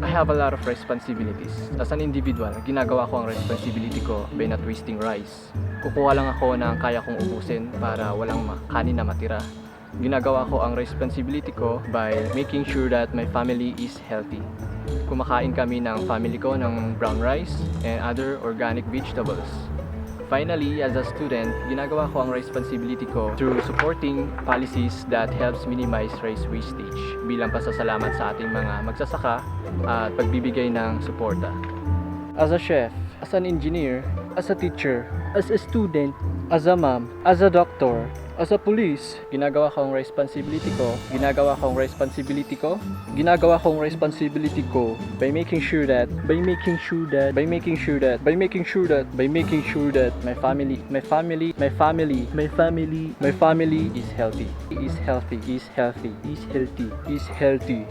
I have a lot of responsibilities. As an individual, ginagawa ko ang responsibility ko by not wasting rice. Kukuha lang ako ng kaya kong ubusin para walang kanin na matira. Ginagawa ko ang responsibility ko by making sure that my family is healthy. Kumakain kami ng family ko ng brown rice and other organic vegetables. Finally, as a student, ginagawa ko ang responsibility ko through supporting policies that helps minimize rice wastage bilang pasasalamat sa ating mga magsasaka at pagbibigay ng suporta. As a chef, as an engineer, as a teacher, as a student, as a mom, as a doctor, as a police, ginagawa ko ang responsibility ko by making sure that my family is healthy.